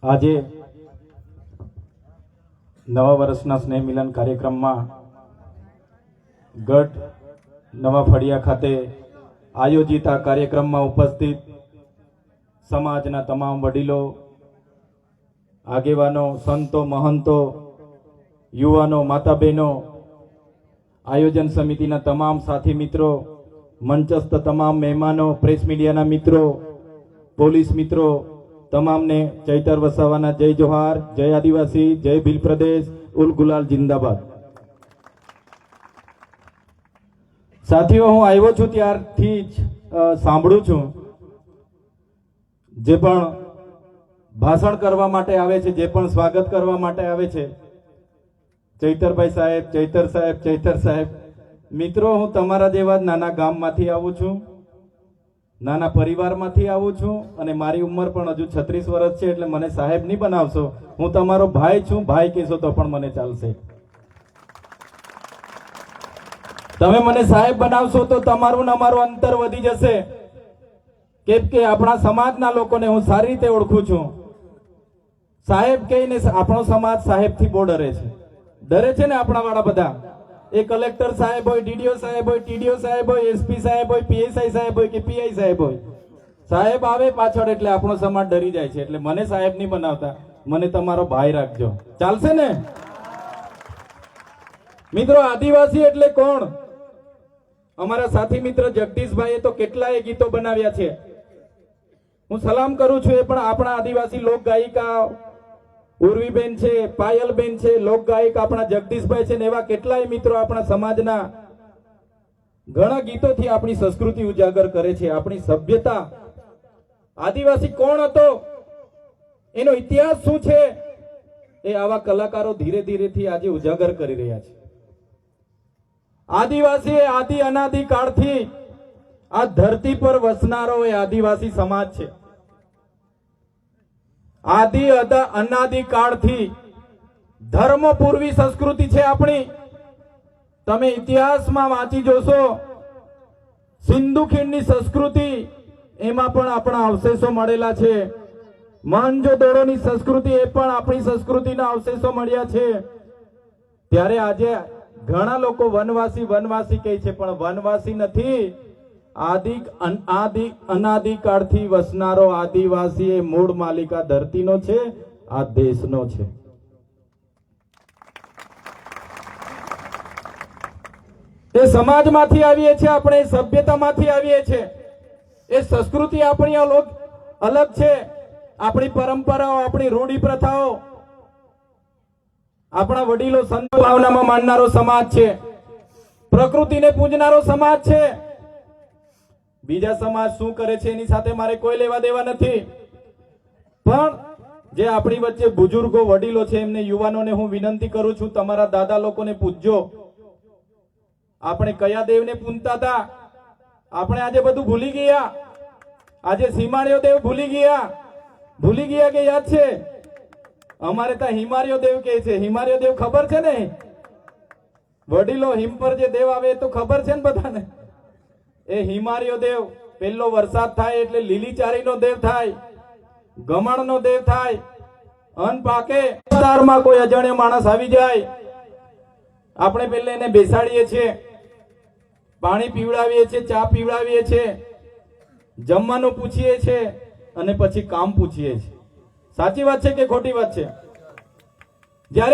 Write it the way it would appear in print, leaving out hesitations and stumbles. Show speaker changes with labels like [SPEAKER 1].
[SPEAKER 1] આજે નવા વર્ષના સ્નેહ મિલન કાર્યક્રમમાં ગઢ નવા ફળિયા ખાતે આયોજિત આ કાર્યક્રમમાં ઉપસ્થિત સમાજના તમામ વડીલો, આગેવાનો, સંતો, મહંતો, યુવાનો, માતા બહેનો, આયોજન સમિતિના તમામ સાથી મિત્રો, મંચસ્થ તમામ મહેમાનો, પ્રેસ મીડિયાના મિત્રો, પોલીસ મિત્રો, તમામને ચૈતર વસાવાના જય જોહાર, જય આદિવાસી, જય ભીલ પ્રદેશ, ઉલ ગુલાલ જિંદાબાદ। સાથીઓ, હું આવ્યો છું ત્યારથી જ સાંભળું છું જે પણ ભાષણ કરવા માટે આવે છે, જે પણ સ્વાગત કરવા માટે આવે છે, ચૈતરભાઈ સાહેબ, ચૈતર સાહેબ, ચૈતર સાહેબ। મિત્રો, હું તમારા જેવા જ નાના ગામમાંથી આવું છું, નાના પરિવારમાંથી આવું છું અને મારી ઉંમર પણ હજુ 36 વર્ષ છે, એટલે મને સાહેબ નહીં બનાવશો, હું તમારો ભાઈ છું, ભાઈ કહેશો તો પણ મને ચાલશે। તમે મને સાહેબ બનાવશો તો તમારું ને અમારું અંતર વધી જશે, કેમ કે આપણા સમાજના લોકોને હું સારી રીતે ઓળખું છું। સાહેબ કહીને આપણો સમાજ સાહેબથી બહુ ડરે છે ને આપણા વાળા બધા। એ કલેક્ટર સાહેબ હોય, ડીડીઓ સાહેબ હોય, ટીડીઓ સાહેબ હોય, એસપી સાહેબ હોય, પીએસઆઈ સાહેબ હોય કે પીઆઈ સાહેબ હોય, સાહેબ આવે પાછળ એટલે આપણો સમાજ ડરી જાય છે। એટલે મને સાહેબ નહીં બનાવતા, મને તમારો ભાઈ રાખજો, ચાલશે ને? મિત્રો, આદિવાસી એટલે કોણ? અમારા સાથી મિત્ર જગદીશભાઈએ તો કેટલાય ગીતો બનાવ્યા છે, હું સલામ કરું છું। એ પણ આપણા આદિવાસી લોક ગાયિકા ઉર્વીબેન છે, પાયલબેન છે, લોક ગાયક આપણા જગદીશભાઈ છે ને એવા કેટલાય મિત્રો આપણા સમાજના ઘણા ગીતોથી આપણી સંસ્કૃતિ ઉજાગર કરે છે, આપણી સભ્યતા। આદિવાસી કોણ હતો, એનો ઇતિહાસ શું છે, એ આવા કલાકારો ધીરે ધીરેથી આજે ઉજાગર કરી રહ્યા છે। આદિવાસી એ આદિ અનાદિ કાળથી આ ધરતી પર વસનારો એ આદિવાસી સમાજ છે। આદિ અનાદિ કાળથી ધર્મપૂર્વી સંસ્કૃતિ છે આપણી। તમે ઇતિહાસમાં વાંચી જોશો, સિંધુ ખીણની સંસ્કૃતિ, એમાં પણ આપણા અવશેષો મળેલા છે। મોહેંજો-દડોની સંસ્કૃતિ, એ પણ આપણી સંસ્કૃતિના અવશેષો મળ્યા છે। ત્યારે આજે ઘણા લોકો વનવાસી વનવાસી કહે છે, પણ વનવાસી નથી। અનાદિ કાળથી વસનારો આદિવાસી એ મૂળ માલિક આ ધરતીનો છે, આ દેશનો છે। એ સમાજમાંથી આવીએ છીએ આપણે, સભ્યતામાંથી આવીએ છીએ, એ સંસ્કૃતિ આપણી અલગ છે। આપણી પરંપરાઓ, આપણી રૂઢી પ્રથાઓ, આપણા વડીલો સંતો ભાવનામાં માનનારો સમાજ છે, પ્રકૃતિને પૂજનારો સમાજ છે। બીજા સમાજ શું કરે છે એની સાથે મારે કોઈ લેવા દેવા નથી, પણ જે આપણી વચ્ચે બુજુર્ગો વડીલો છે એમને, યુવાનોને હું વિનંતી કરું છું, તમારા દાદા લોકોને પૂજજો। આપણે કયા દેવને પૂજતા હતા? આપણે આજે બધું ભૂલી ગયા। આજે સીમાળીઓ દેવ ભૂલી ગયા કે યાદ છે? અમારે ત્યાં હિમારીઓ દેવ કહે છે। હિમારીઓ દેવ ખબર છે ને? વડીલો હિમ પર જે દેવ આવે એ તો ખબર છે ને બધાને? એ હિમારીઓ દેવ પહેલો વરસાદ થાય એટલે લીલીચારીનો દેવ થાય, ગમણનો દેવ થાય। અન પાકે વિસ્તારમાં કોઈ અજાણ્યો માણસ આવી જાય, આપણે પહેલા એને બેસાડીએ છીએ, પાણી પીવડાવીએ છીએ, ચા પીવડાવીએ છીએ, જમવાનું પૂછીએ છીએ અને પછી કામ પૂછીએ છીએ। સાચી વાત છે કે ખોટી વાત છે?